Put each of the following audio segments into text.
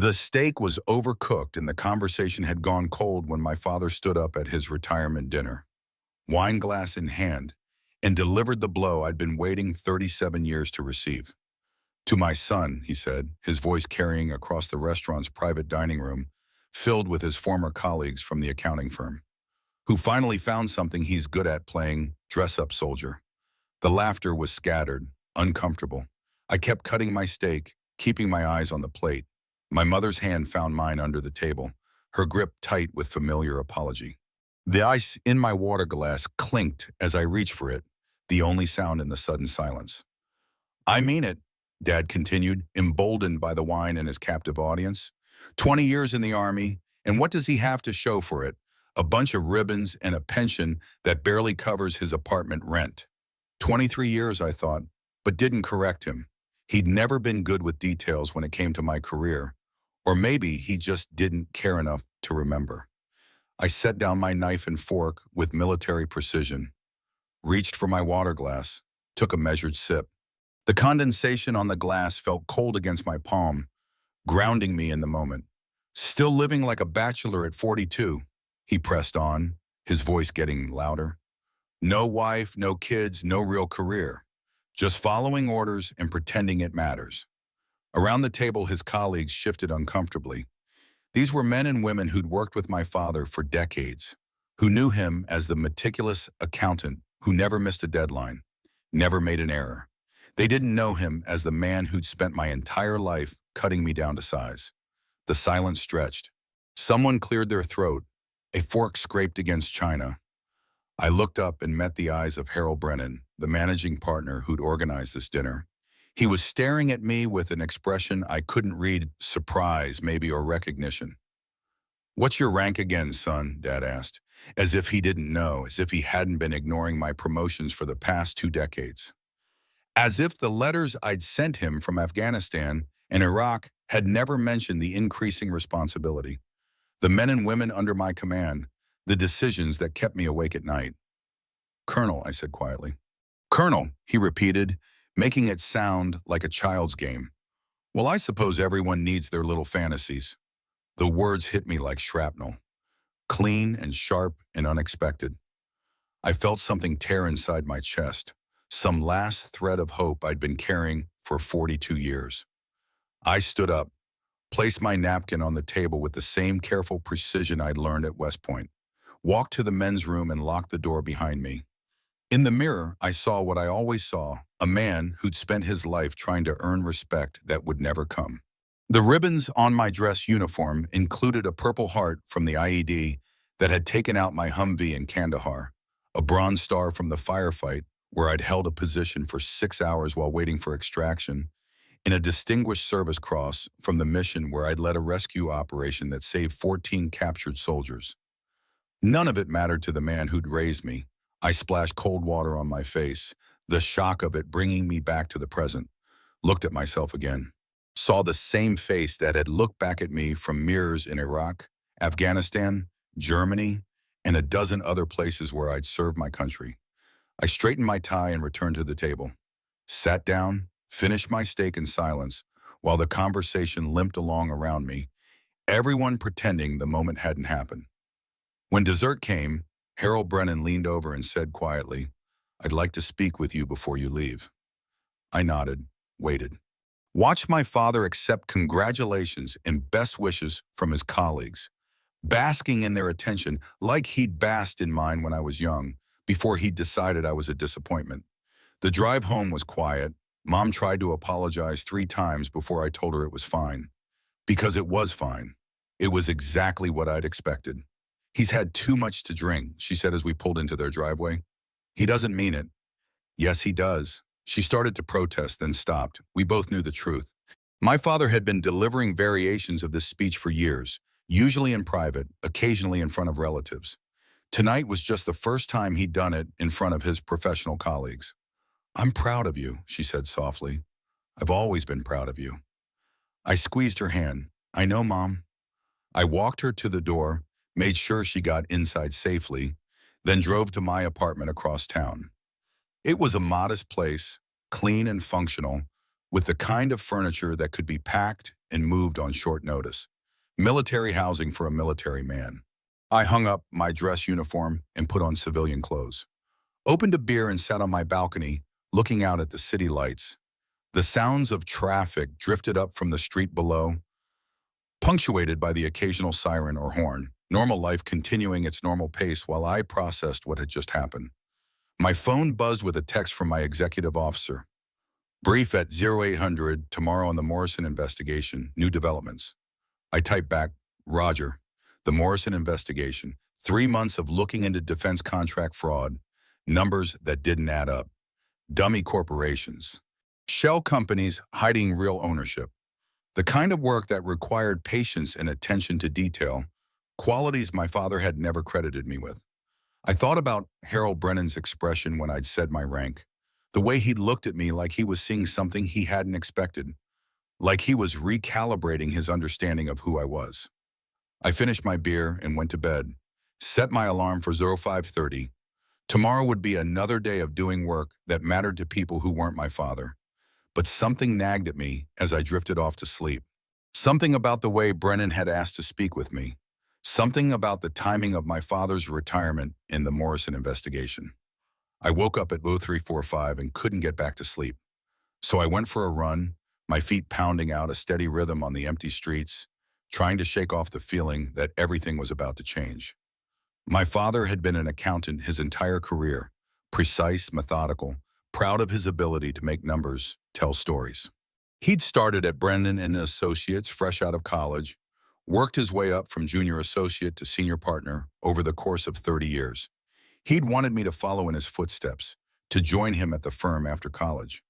The steak was overcooked and the conversation had gone cold when my father stood up at his retirement dinner, wine glass in hand, and delivered the blow I'd been waiting 37 years to receive. "To my son," he said, his voice carrying across the restaurant's private dining room, filled with his former colleagues from the accounting firm, who finally found something he's good at playing dress-up soldier. The laughter was scattered, uncomfortable. I kept cutting my steak, keeping my eyes on the plate. My mother's hand found mine under the table, her grip tight with familiar apology. The ice in my water glass clinked as I reached for it, the only sound in the sudden silence. "I mean it," Dad continued, emboldened by the wine and his captive audience. 20 years in the Army, and what does he have to show for it? A bunch of ribbons and a pension that barely covers his apartment rent. 23 years, I thought, but didn't correct him. He'd never been good with details when it came to my career, or maybe he just didn't care enough to remember. I set down my knife and fork with military precision, reached for my water glass, took a measured sip. The condensation on the glass felt cold against my palm, grounding me in the moment. "Still living like a bachelor at 42, he pressed on, his voice getting louder. "No wife, no kids, no real career. Just following orders and pretending it matters." Around the table, his colleagues shifted uncomfortably. These were men and women who'd worked with my father for decades, who knew him as the meticulous accountant who never missed a deadline, never made an error. They didn't know him as the man who'd spent my entire life cutting me down to size. The silence stretched. Someone cleared their throat. A fork scraped against china. I looked up and met the eyes of Harold Brennan, the managing partner who'd organized this dinner. He was staring at me with an expression I couldn't read, surprise maybe, or recognition. "What's your rank again, son?" Dad asked, as if he didn't know, as if he hadn't been ignoring my promotions for the past 2 decades. As if the letters I'd sent him from Afghanistan and Iraq had never mentioned the increasing responsibility, the men and women under my command, the decisions that kept me awake at night. "Colonel," I said quietly. "Colonel," he repeated, making it sound like a child's game. "Well, I suppose everyone needs their little fantasies." The words hit me like shrapnel, clean and sharp and unexpected. I felt something tear inside my chest, some last thread of hope I'd been carrying for 42 years. I stood up, placed my napkin on the table with the same careful precision I'd learned at West Point, walked to the men's room and locked the door behind me. In the mirror, I saw what I always saw, a man who'd spent his life trying to earn respect that would never come. The ribbons on my dress uniform included a Purple Heart from the IED that had taken out my Humvee in Kandahar, a Bronze Star from the firefight where I'd held a position for 6 hours while waiting for extraction, and a Distinguished Service Cross from the mission where I'd led a rescue operation that saved 14 captured soldiers. None of it mattered to the man who'd raised me. I splashed cold water on my face, the shock of it bringing me back to the present. Looked at myself again. Saw the same face that had looked back at me from mirrors in Iraq, Afghanistan, Germany, and a dozen other places where I'd served my country. I straightened my tie and returned to the table. Sat down, finished my steak in silence, while the conversation limped along around me, everyone pretending the moment hadn't happened. When dessert came, Harold Brennan leaned over and said quietly, "I'd like to speak with you before you leave." I nodded, waited. Watched my father accept congratulations and best wishes from his colleagues, basking in their attention like he'd basked in mine when I was young, before he'd decided I was a disappointment. The drive home was quiet. Mom tried to apologize 3 times before I told her it was fine. Because it was fine. It was exactly what I'd expected. "He's had too much to drink," she said as we pulled into their driveway. "He doesn't mean it." "Yes, he does." She started to protest, then stopped. We both knew the truth. My father had been delivering variations of this speech for years, usually in private, occasionally in front of relatives. Tonight was just the first time he'd done it in front of his professional colleagues. "I'm proud of you," she said softly. "I've always been proud of you." I squeezed her hand. "I know, Mom." I walked her to the door, made sure she got inside safely, then drove to my apartment across town. It was a modest place, clean and functional, with the kind of furniture that could be packed and moved on short notice. Military housing for a military man. I hung up my dress uniform and put on civilian clothes. Opened a beer and sat on my balcony, looking out at the city lights. The sounds of traffic drifted up from the street below, punctuated by the occasional siren or horn, normal life continuing its normal pace while I processed what had just happened. My phone buzzed with a text from my executive officer. Brief at 0800 tomorrow on the Morrison investigation, new developments. I typed back, Roger, the Morrison investigation, 3 months of looking into defense contract fraud, numbers that didn't add up, dummy corporations, shell companies hiding real ownership, the kind of work that required patience and attention to detail, qualities my father had never credited me with. I thought about Harold Brennan's expression when I'd said my rank, the way he'd looked at me like he was seeing something he hadn't expected, like he was recalibrating his understanding of who I was. I finished my beer and went to bed, set my alarm for 0530. Tomorrow would be another day of doing work that mattered to people who weren't my father. But something nagged at me as I drifted off to sleep. Something about the way Brennan had asked to speak with me. Something about the timing of my father's retirement in the Morrison investigation. I woke up at 0345 and couldn't get back to sleep. So I went for a run, my feet pounding out a steady rhythm on the empty streets, trying to shake off the feeling that everything was about to change. My father had been an accountant his entire career, precise, methodical, proud of his ability to make numbers, tell stories. He'd started at Brennan and Associates fresh out of college, worked his way up from junior associate to senior partner over the course of 30 years. He'd wanted me to follow in his footsteps, to join him at the firm after college.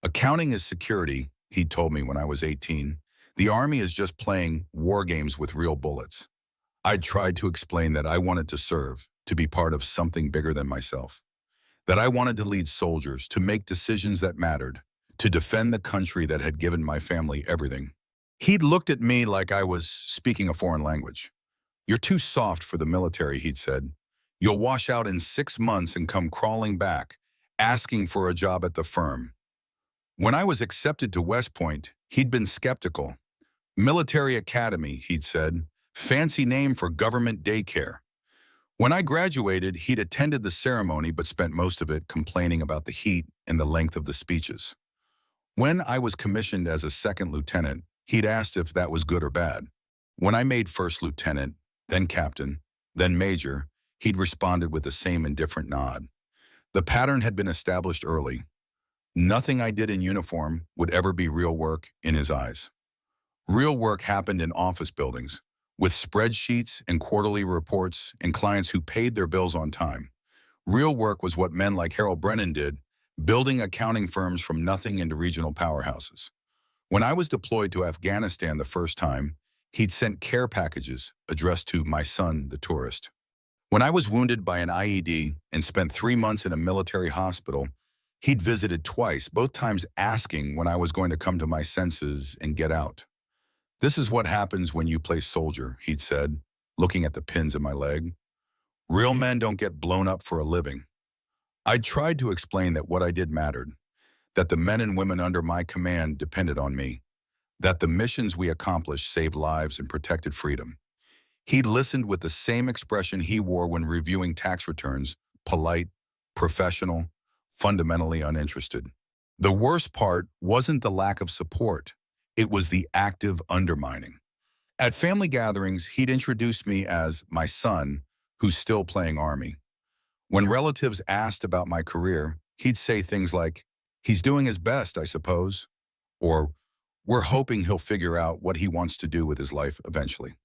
Accounting is security, he'd told me when I was 18. The Army is just playing war games with real bullets. I'd tried to explain that I wanted to serve, to be part of something bigger than myself. That I wanted to lead soldiers, to make decisions that mattered, to defend the country that had given my family everything. He'd looked at me like I was speaking a foreign language. You're too soft for the military, he'd said. You'll wash out in 6 months and come crawling back, asking for a job at the firm. When I was accepted to West Point, he'd been skeptical. Military Academy, he'd said, fancy name for government daycare. When I graduated, he'd attended the ceremony but spent most of it complaining about the heat and the length of the speeches. When I was commissioned as a second lieutenant, he'd asked if that was good or bad. When I made first lieutenant, then captain, then major, he'd responded with the same indifferent nod. The pattern had been established early. Nothing I did in uniform would ever be real work in his eyes. Real work happened in office buildings, with spreadsheets and quarterly reports and clients who paid their bills on time. Real work was what men like Harold Brennan did, building accounting firms from nothing into regional powerhouses. When I was deployed to Afghanistan the first time, he'd sent care packages addressed to my son, the tourist. When I was wounded by an IED and spent 3 months in a military hospital, he'd visited twice, both times asking when I was going to come to my senses and get out. This is what happens when you play soldier, he'd said, looking at the pins in my leg. Real men don't get blown up for a living. I'd tried to explain that what I did mattered, that the men and women under my command depended on me, that the missions we accomplished saved lives and protected freedom. He'd listened with the same expression he wore when reviewing tax returns, polite, professional, fundamentally uninterested. The worst part wasn't the lack of support. It was the active undermining. At family gatherings, he'd introduce me as my son, who's still playing Army. When relatives asked about my career, he'd say things like, he's doing his best, I suppose, or we're hoping he'll figure out what he wants to do with his life eventually.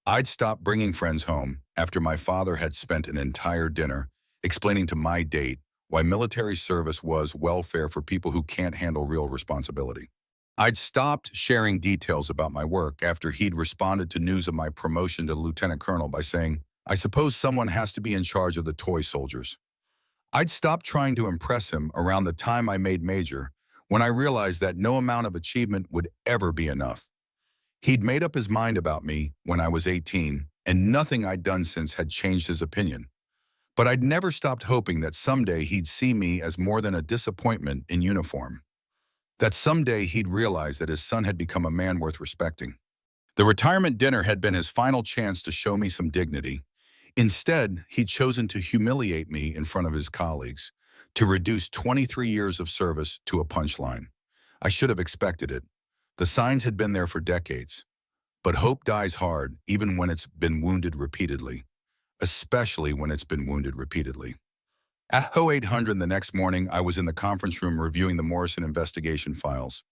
I'd stopped bringing friends home after my father had spent an entire dinner explaining to my date why military service was welfare for people who can't handle real responsibility. I'd stopped sharing details about my work after he'd responded to news of my promotion to lieutenant colonel by saying, I suppose someone has to be in charge of the toy soldiers. I'd stopped trying to impress him around the time I made major when I realized that no amount of achievement would ever be enough. He'd made up his mind about me when I was 18, and nothing I'd done since had changed his opinion. But I'd never stopped hoping that someday he'd see me as more than a disappointment in uniform. that someday he'd realize that his son had become a man worth respecting. The retirement dinner had been his final chance to show me some dignity. Instead, he'd chosen to humiliate me in front of his colleagues, to reduce 23 years of service to a punchline. I should have expected it. The signs had been there for decades. But hope dies hard, even when it's been wounded repeatedly, especially when it's been wounded repeatedly. At 0800 the next morning, I was in the conference room reviewing the Morrison investigation files.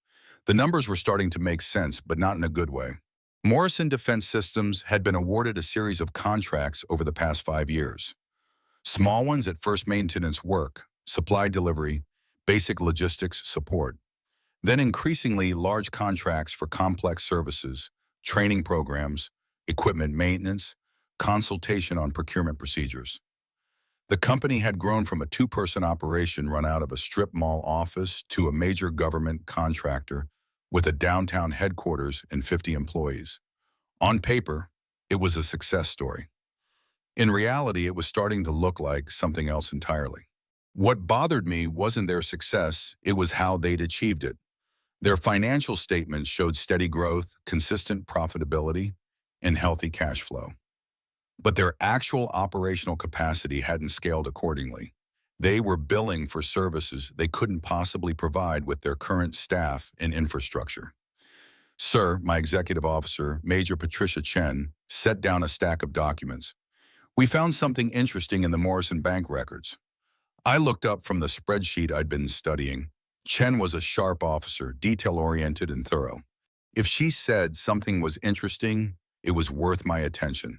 The numbers were starting to make sense, but not in a good way. Morrison Defense Systems had been awarded a series of contracts over the past 5 years. Small ones at first maintenance work, supply delivery, basic logistics support. Then increasingly large contracts for complex services, training programs, equipment maintenance, consultation on procurement procedures. The company had grown from a two-person operation run out of a strip mall office to a major government contractor with a downtown headquarters and 50 employees. On paper, it was a success story. In reality, it was starting to look like something else entirely. What bothered me wasn't their success, it was how they'd achieved it. Their financial statements showed steady growth, consistent profitability, and healthy cash flow. But their actual operational capacity hadn't scaled accordingly. They were billing for services they couldn't possibly provide with their current staff and infrastructure. Sir, my executive officer, Major Patricia Chen, set down a stack of documents. We found something interesting in the Morrison Bank records. I looked up from the spreadsheet I'd been studying. Chen was a sharp officer, detail-oriented and thorough. If she said something was interesting, it was worth my attention.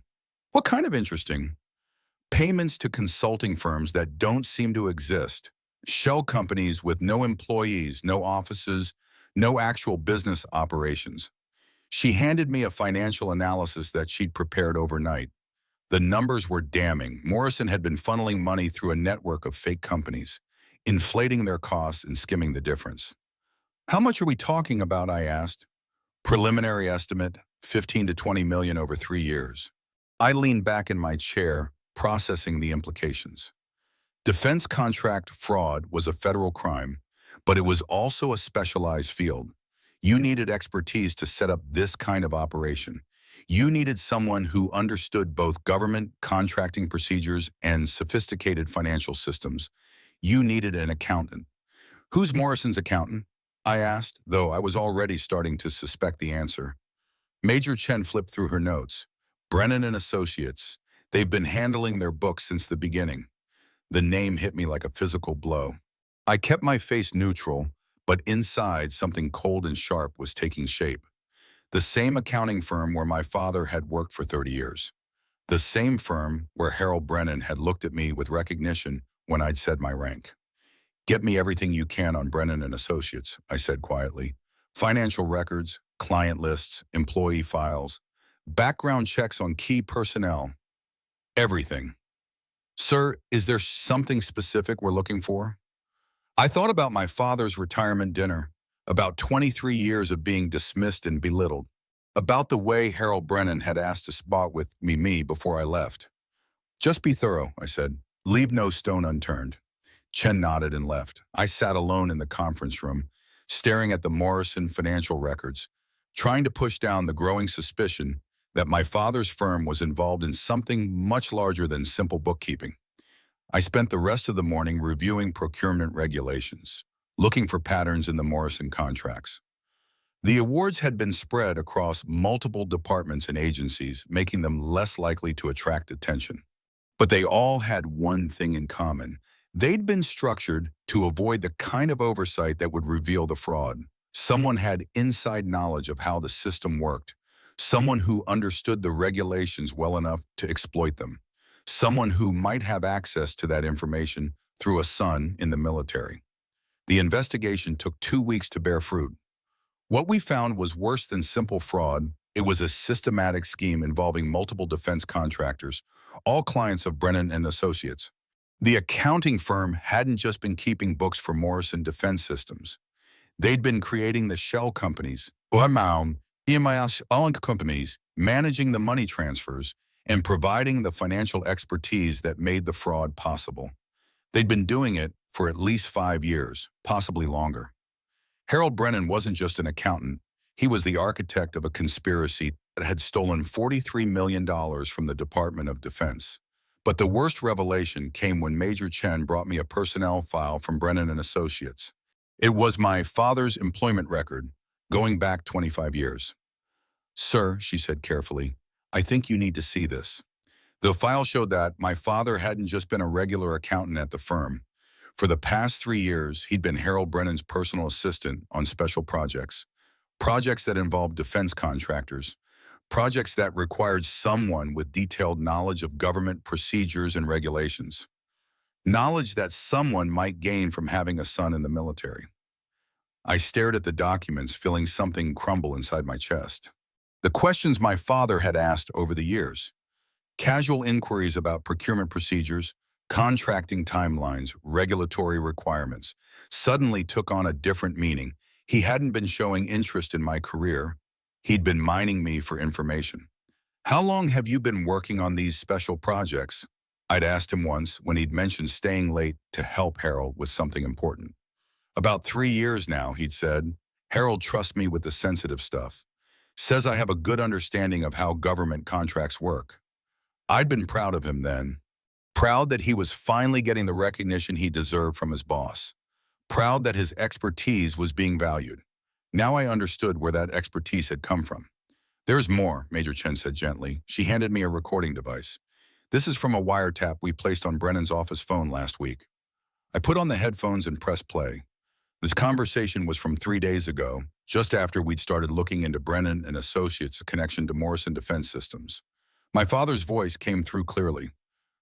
What kind of interesting? Payments to consulting firms that don't seem to exist. Shell companies with no employees, no offices, no actual business operations. She handed me a financial analysis that she'd prepared overnight. The numbers were damning. Morrison had been funneling money through a network of fake companies, inflating their costs and skimming the difference. How much are we talking about, I asked. Preliminary estimate, 15 to 20 million over 3 years. I leaned back in my chair, processing the implications. Defense contract fraud was a federal crime, but it was also a specialized field. You needed expertise to set up this kind of operation. You needed someone who understood both government contracting procedures and sophisticated financial systems. You needed an accountant. Who's Morrison's accountant? I asked, though I was already starting to suspect the answer. Major Chen flipped through her notes. Brennan and Associates. They've been handling their books since the beginning. The name hit me like a physical blow. I kept my face neutral, but inside something cold and sharp was taking shape. The same accounting firm where my father had worked for 30 years. The same firm where Harold Brennan had looked at me with recognition when I'd said my rank. Get me everything you can on Brennan and Associates, I said quietly. Financial records, client lists, employee files, background checks on key personnel. Everything. Sir, is there something specific we're looking for? I thought about my father's retirement dinner, about 23 years of being dismissed and belittled, about the way Harold Brennan had asked to spot with me before I left. Just be thorough, I said. Leave no stone unturned. Chen nodded and left. I sat alone in the conference room, staring at the Morrison financial records, trying to push down the growing suspicion that my father's firm was involved in something much larger than simple bookkeeping. I spent the rest of the morning reviewing procurement regulations, looking for patterns in the Morrison contracts. The awards had been spread across multiple departments and agencies, making them less likely to attract attention. But they all had one thing in common. They'd been structured to avoid the kind of oversight that would reveal the fraud. Someone had inside knowledge of how the system worked. Someone who understood the regulations well enough to exploit them. Someone who might have access to that information through a son in the military. The investigation took 2 weeks to bear fruit. What we found was worse than simple fraud. It was a systematic scheme involving multiple defense contractors, all clients of Brennan and Associates. The accounting firm hadn't just been keeping books for Morrison Defense Systems. They'd been creating the shell companies, companies, managing the money transfers, and providing the financial expertise that made the fraud possible. They'd been doing it for at least 5 years, possibly longer. Harold Brennan wasn't just an accountant. He was the architect of a conspiracy that had stolen $43 million from the Department of Defense. But the worst revelation came when Major Chen brought me a personnel file from Brennan and Associates. It was my father's employment record, going back 25 years. "Sir," she said carefully, "I think you need to see this." The file showed that my father hadn't just been a regular accountant at the firm. For the past 3 years, he'd been Harold Brennan's personal assistant on special projects. Projects that involved defense contractors. Projects that required someone with detailed knowledge of government procedures and regulations. Knowledge that someone might gain from having a son in the military. I stared at the documents, feeling something crumble inside my chest. The questions my father had asked over the years. Casual inquiries about procurement procedures, contracting timelines, regulatory requirements, suddenly took on a different meaning. He hadn't been showing interest in my career. He'd been mining me for information. "How long have you been working on these special projects?" I'd asked him once when he'd mentioned staying late to help Harold with something important. "About 3 years now," he'd said. "Harold trusts me with the sensitive stuff. Says I have a good understanding of how government contracts work." I'd been proud of him then. Proud that he was finally getting the recognition he deserved from his boss. Proud that his expertise was being valued. Now I understood where that expertise had come from. "There's more," Major Chen said gently. She handed me a recording device. "This is from a wiretap we placed on Brennan's office phone last week." I put on the headphones and pressed play. This conversation was from 3 days ago, just after we'd started looking into Brennan and Associates' connection to Morrison Defense Systems. My father's voice came through clearly.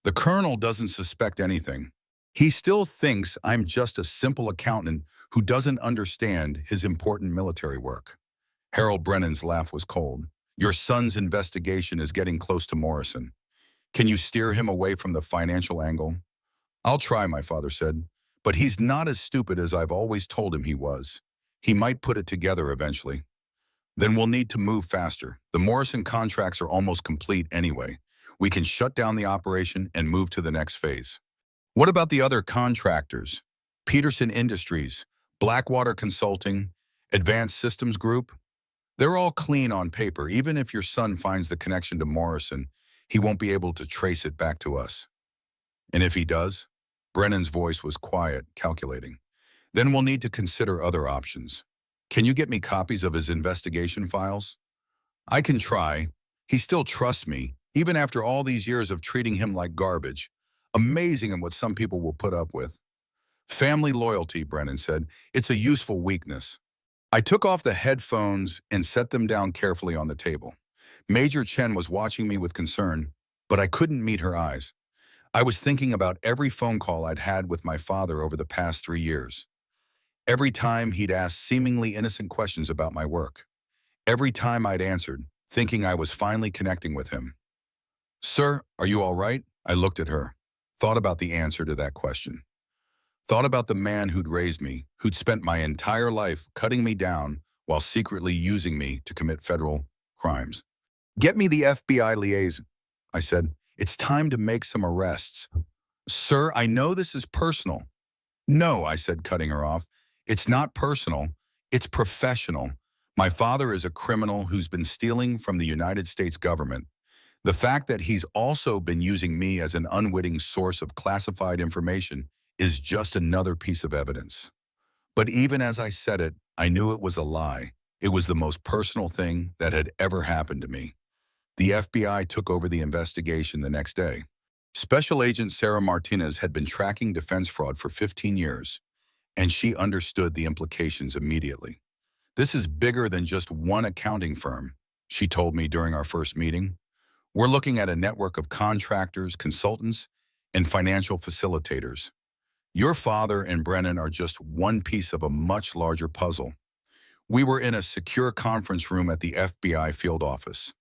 "The colonel doesn't suspect anything. He still thinks I'm just a simple accountant who doesn't understand his important military work." Harold Brennan's laugh was cold. "Your son's investigation is getting close to Morrison. Can you steer him away from the financial angle?" "I'll try," my father said. "But he's not as stupid as I've always told him he was. He might put it together eventually." "Then we'll need to move faster. The Morrison contracts are almost complete anyway. We can shut down the operation and move to the next phase." "What about the other contractors? Peterson Industries, Blackwater Consulting, Advanced Systems Group? They're all clean on paper. Even if your son finds the connection to Morrison, he won't be able to trace it back to us." "And if he does?" Brennan's voice was quiet, calculating. "Then we'll need to consider other options. Can you get me copies of his investigation files?" "I can try. He still trusts me, even after all these years of treating him like garbage. Amazing in what some people will put up with." "Family loyalty," Brennan said. "It's a useful weakness." I took off the headphones and set them down carefully on the table. Major Chen was watching me with concern, but I couldn't meet her eyes. I was thinking about every phone call I'd had with my father over the past 3 years. Every time he'd asked seemingly innocent questions about my work. Every time I'd answered, thinking I was finally connecting with him. "Sir, are you all right?" I looked at her, thought about the answer to that question. Thought about the man who'd raised me, who'd spent my entire life cutting me down while secretly using me to commit federal crimes. "Get me the FBI liaison," I said. "It's time to make some arrests." "Sir, I know this is personal." "No," I said, cutting her off. "It's not personal. It's professional. My father is a criminal who's been stealing from the United States government. The fact that he's also been using me as an unwitting source of classified information is just another piece of evidence." But even as I said it, I knew it was a lie. It was the most personal thing that had ever happened to me. The FBI took over the investigation the next day. Special Agent Sarah Martinez had been tracking defense fraud for 15 years, and she understood the implications immediately. "This is bigger than just one accounting firm," she told me during our first meeting. "We're looking at a network of contractors, consultants, and financial facilitators. Your father and Brennan are just one piece of a much larger puzzle." We were in a secure conference room at the FBI field office.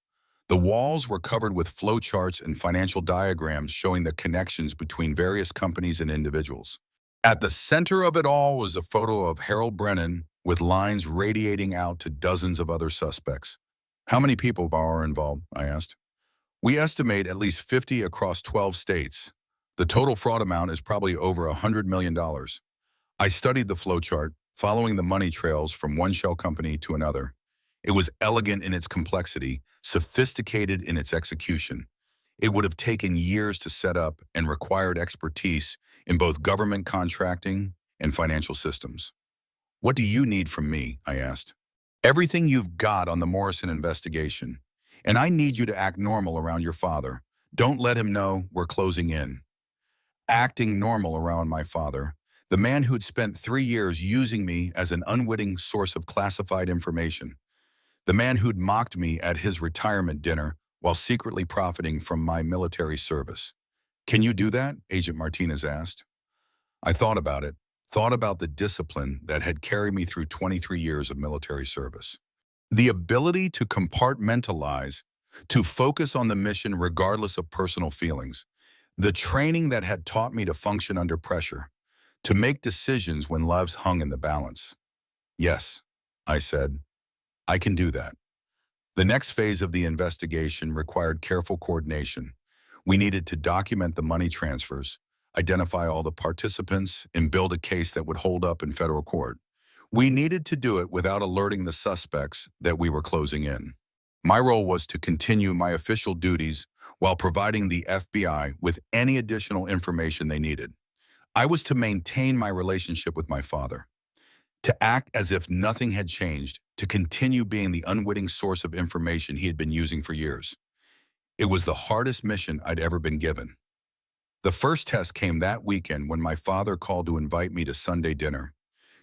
The walls were covered with flowcharts and financial diagrams showing the connections between various companies and individuals. At the center of it all was a photo of Harold Brennan with lines radiating out to dozens of other suspects. "How many people are involved?" I asked. "We estimate at least 50 across 12 states. The total fraud amount is probably over $100 million. I studied the flowchart, following the money trails from one shell company to another. It was elegant in its complexity, sophisticated in its execution. It would have taken years to set up and required expertise in both government contracting and financial systems. What do you need from me? I asked. Everything you've got on the Morrison investigation. And I need you to act normal around your father. Don't let him know we're closing in. Acting normal around my father, the man who'd spent 3 years using me as an unwitting source of classified information, the man who'd mocked me at his retirement dinner while secretly profiting from my military service. Can you do that? Agent Martinez asked. I thought about it, thought about the discipline that had carried me through 23 years of military service. The ability to compartmentalize, to focus on the mission regardless of personal feelings. The training that had taught me to function under pressure, to make decisions when lives hung in the balance. Yes, I said, I can do that. The next phase of the investigation required careful coordination. We needed to document the money transfers, identify all the participants, and build a case that would hold up in federal court. We needed to do it without alerting the suspects that we were closing in. My role was to continue my official duties while providing the FBI with any additional information they needed. I was to maintain my relationship with my father, to act as if nothing had changed, to continue being the unwitting source of information he had been using for years. It was the hardest mission I'd ever been given. The first test came that weekend when my father called to invite me to Sunday dinner.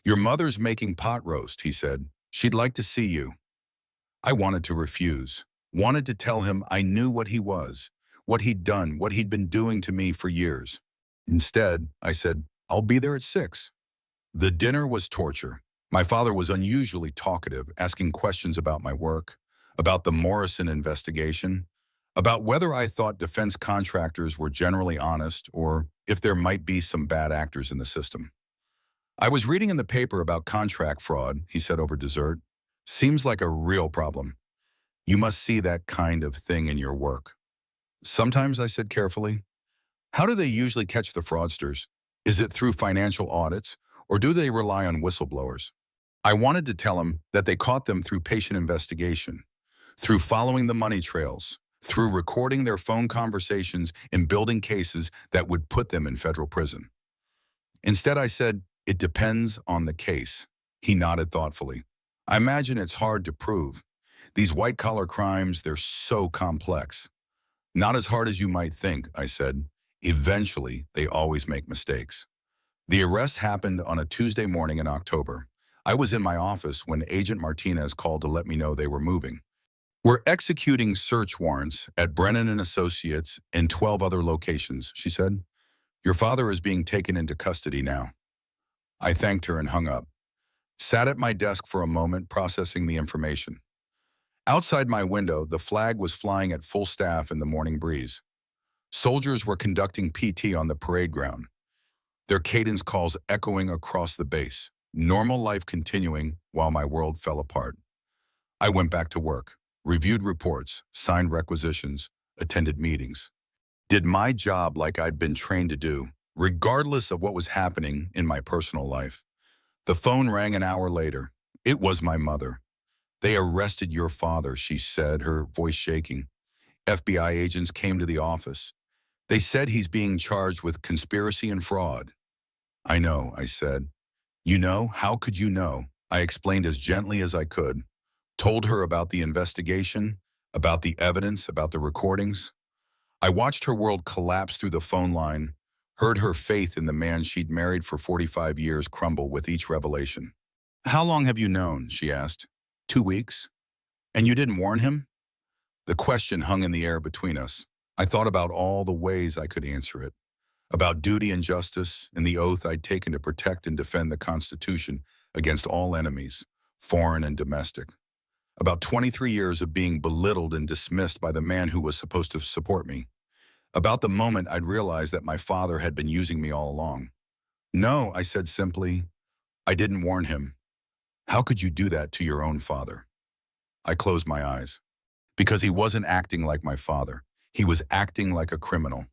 Your mother's making pot roast, he said. She'd like to see you. I wanted to refuse, wanted to tell him I knew what he was, what he'd done, what he'd been doing to me for years. Instead, I said, I'll be there at 6. The dinner was torture. My father was unusually talkative, asking questions about my work, about the Morrison investigation, about whether I thought defense contractors were generally honest or if there might be some bad actors in the system. I was reading in the paper about contract fraud, he said over dessert. Seems like a real problem. You must see that kind of thing in your work. Sometimes, I said carefully. How do they usually catch the fraudsters? Is it through financial audits, or do they rely on whistleblowers? I wanted to tell him that they caught them through patient investigation, through following the money trails, through recording their phone conversations and building cases that would put them in federal prison. Instead, I said, it depends on the case. He nodded thoughtfully. I imagine it's hard to prove. These white-collar crimes, they're so complex. Not as hard as you might think, I said. Eventually, they always make mistakes. The arrest happened on a Tuesday morning in October. I was in my office when Agent Martinez called to let me know they were moving. We're executing search warrants at Brennan and Associates and 12 other locations, she said. Your father is being taken into custody now. I thanked her and hung up. Sat at my desk for a moment processing the information. Outside my window, the flag was flying at full staff in the morning breeze. Soldiers were conducting PT on the parade ground, their cadence calls echoing across the base, normal life continuing while my world fell apart. I went back to work, reviewed reports, signed requisitions, attended meetings. Did my job like I'd been trained to do, regardless of what was happening in my personal life. The phone rang an hour later. It was my mother. They arrested your father, she said, her voice shaking. FBI agents came to the office. They said he's being charged with conspiracy and fraud. I know, I said. You know? How could you know? I explained as gently as I could. Told her about the investigation, about the evidence, about the recordings. I watched her world collapse through the phone line, heard her faith in the man she'd married for 45 years crumble with each revelation. How long have you known? She asked. 2 weeks. And you didn't warn him? The question hung in the air between us. I thought about all the ways I could answer it. About duty and justice and the oath I'd taken to protect and defend the Constitution against all enemies, foreign and domestic. About 23 years of being belittled and dismissed by the man who was supposed to support me. About the moment I'd realized that my father had been using me all along. No, I said simply, I didn't warn him. How could you do that to your own father? I closed my eyes. Because he wasn't acting like my father. He was acting like a criminal.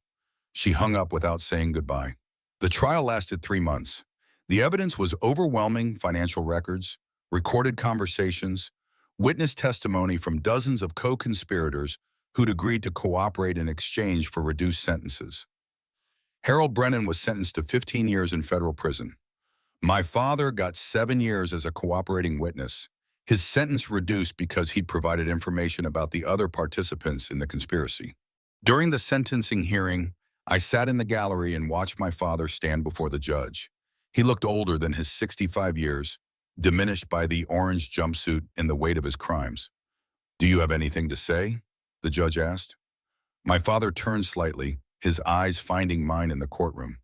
She hung up without saying goodbye. The trial lasted 3 months. The evidence was overwhelming: financial records, recorded conversations, witness testimony from dozens of co-conspirators who'd agreed to cooperate in exchange for reduced sentences. Harold Brennan was sentenced to 15 years in federal prison. My father got 7 years as a cooperating witness. His sentence reduced because he'd provided information about the other participants in the conspiracy. During the sentencing hearing, I sat in the gallery and watched my father stand before the judge. He looked older than his 65 years, diminished by the orange jumpsuit and the weight of his crimes. "Do you have anything to say?" the judge asked. My father turned slightly, his eyes finding mine in the courtroom.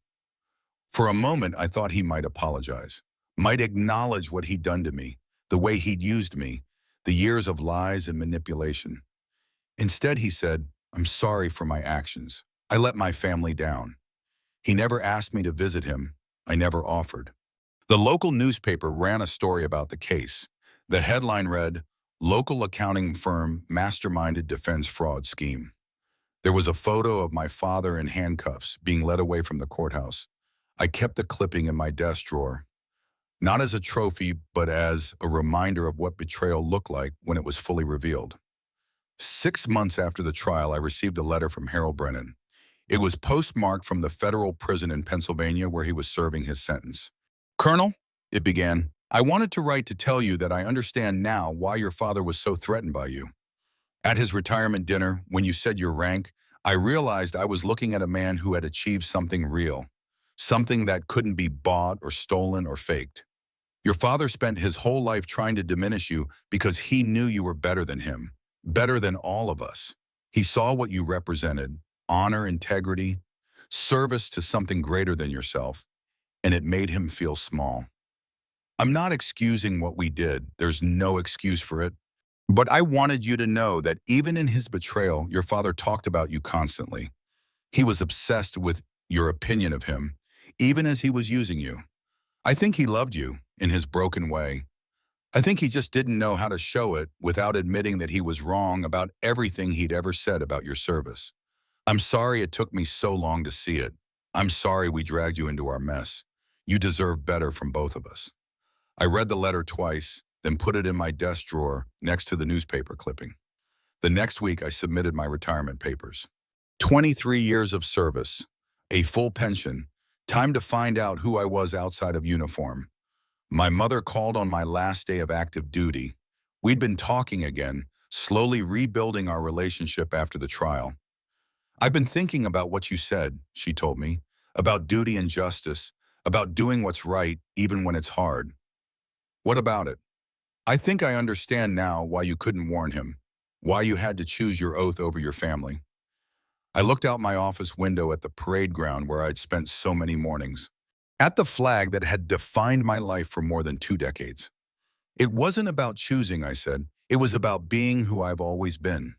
For a moment, I thought he might apologize, might acknowledge what he'd done to me, the way he'd used me, the years of lies and manipulation. Instead, he said, "I'm sorry for my actions. I let my family down." He never asked me to visit him. I never offered. The local newspaper ran a story about the case. The headline read, "Local accounting firm masterminded defense fraud scheme." There was a photo of my father in handcuffs being led away from the courthouse. I kept the clipping in my desk drawer, not as a trophy, but as a reminder of what betrayal looked like when it was fully revealed. 6 months after the trial, I received a letter from Harold Brennan. It was postmarked from the federal prison in Pennsylvania where he was serving his sentence. "Colonel," it began, "I wanted to write to tell you that I understand now why your father was so threatened by you. At his retirement dinner, when you said your rank, I realized I was looking at a man who had achieved something real, something that couldn't be bought or stolen or faked. Your father spent his whole life trying to diminish you because he knew you were better than him, better than all of us. He saw what you represented: honor, integrity, service to something greater than yourself, and it made him feel small. I'm not excusing what we did. There's no excuse for it. But I wanted you to know that even in his betrayal, your father talked about you constantly. He was obsessed with your opinion of him, even as he was using you. I think he loved you in his broken way. I think he just didn't know how to show it without admitting that he was wrong about everything he'd ever said about your service. I'm sorry it took me so long to see it. I'm sorry we dragged you into our mess. You deserve better from both of us." I read the letter twice, then put it in my desk drawer next to the newspaper clipping. The next week, I submitted my retirement papers. 23 years of service, a full pension, time to find out who I was outside of uniform. My mother called on my last day of active duty. We'd been talking again, slowly rebuilding our relationship after the trial. "I've been thinking about what you said," she told me, "about duty and justice, about doing what's right even when it's hard. What about it? I think I understand now why you couldn't warn him, why you had to choose your oath over your family." I looked out my office window at the parade ground where I'd spent so many mornings, at the flag that had defined my life for more than 2 decades. "It wasn't about choosing," I said. "It was about being who I've always been."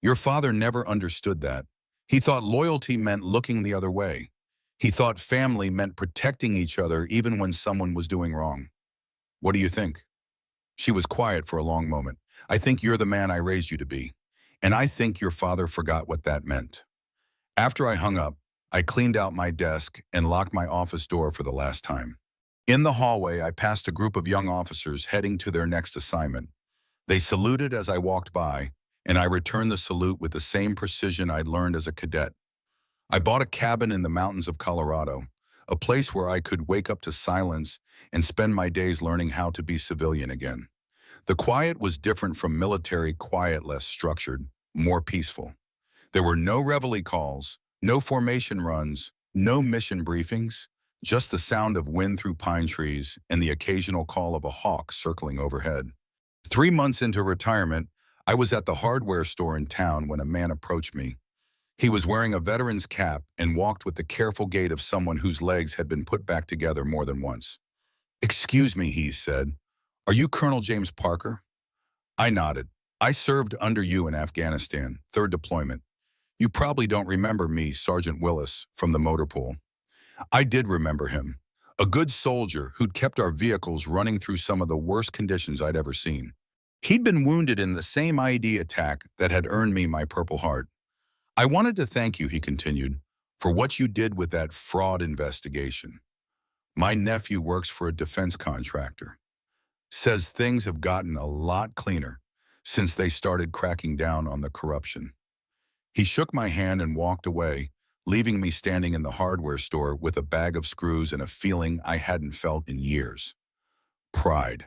Your father never understood that. He thought loyalty meant looking the other way. He thought family meant protecting each other even when someone was doing wrong. What do you think? She was quiet for a long moment. "I think you're the man I raised you to be. And I think your father forgot what that meant." After I hung up, I cleaned out my desk and locked my office door for the last time. In the hallway, I passed a group of young officers heading to their next assignment. They saluted as I walked by, and I returned the salute with the same precision I'd learned as a cadet. I bought a cabin in the mountains of Colorado, a place where I could wake up to silence and spend my days learning how to be civilian again. The quiet was different from military quiet, less structured, more peaceful. There were no reveille calls, no formation runs, no mission briefings, just the sound of wind through pine trees and the occasional call of a hawk circling overhead. 3 months into retirement, I was at the hardware store in town when a man approached me. He was wearing a veteran's cap and walked with the careful gait of someone whose legs had been put back together more than once. "Excuse me," he said. "Are you Colonel James Parker?" I nodded. "I served under you in Afghanistan, 3rd deployment. You probably don't remember me, Sergeant Willis, from the motor pool." I did remember him. A good soldier who'd kept our vehicles running through some of the worst conditions I'd ever seen. He'd been wounded in the same ID attack that had earned me my Purple Heart. "I wanted to thank you," he continued, "for what you did with that fraud investigation." My nephew works for a defense contractor. Says things have gotten a lot cleaner since they started cracking down on the corruption. He shook my hand and walked away, leaving me standing in the hardware store with a bag of screws and a feeling I hadn't felt in years. Pride.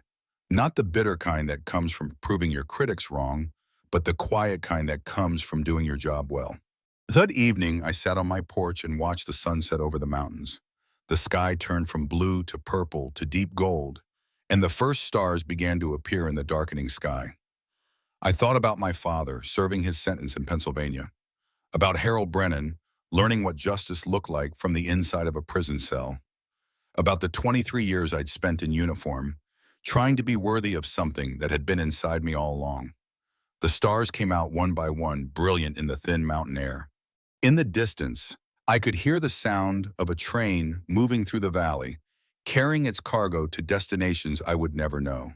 Not the bitter kind that comes from proving your critics wrong, but the quiet kind that comes from doing your job well. That evening, I sat on my porch and watched the sunset over the mountains. The sky turned from blue to purple to deep gold, and the first stars began to appear in the darkening sky. I thought about my father serving his sentence in Pennsylvania, about Harold Brennan learning what justice looked like from the inside of a prison cell, about the 23 years I'd spent in uniform, trying to be worthy of something that had been inside me all along. The stars came out one by one, brilliant in the thin mountain air. In the distance, I could hear the sound of a train moving through the valley, carrying its cargo to destinations I would never know.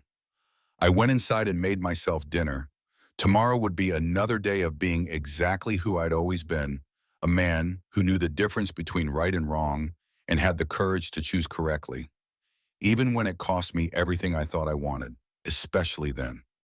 I went inside and made myself dinner. Tomorrow would be another day of being exactly who I'd always been, a man who knew the difference between right and wrong and had the courage to choose correctly, even when it cost me everything I thought I wanted, especially then.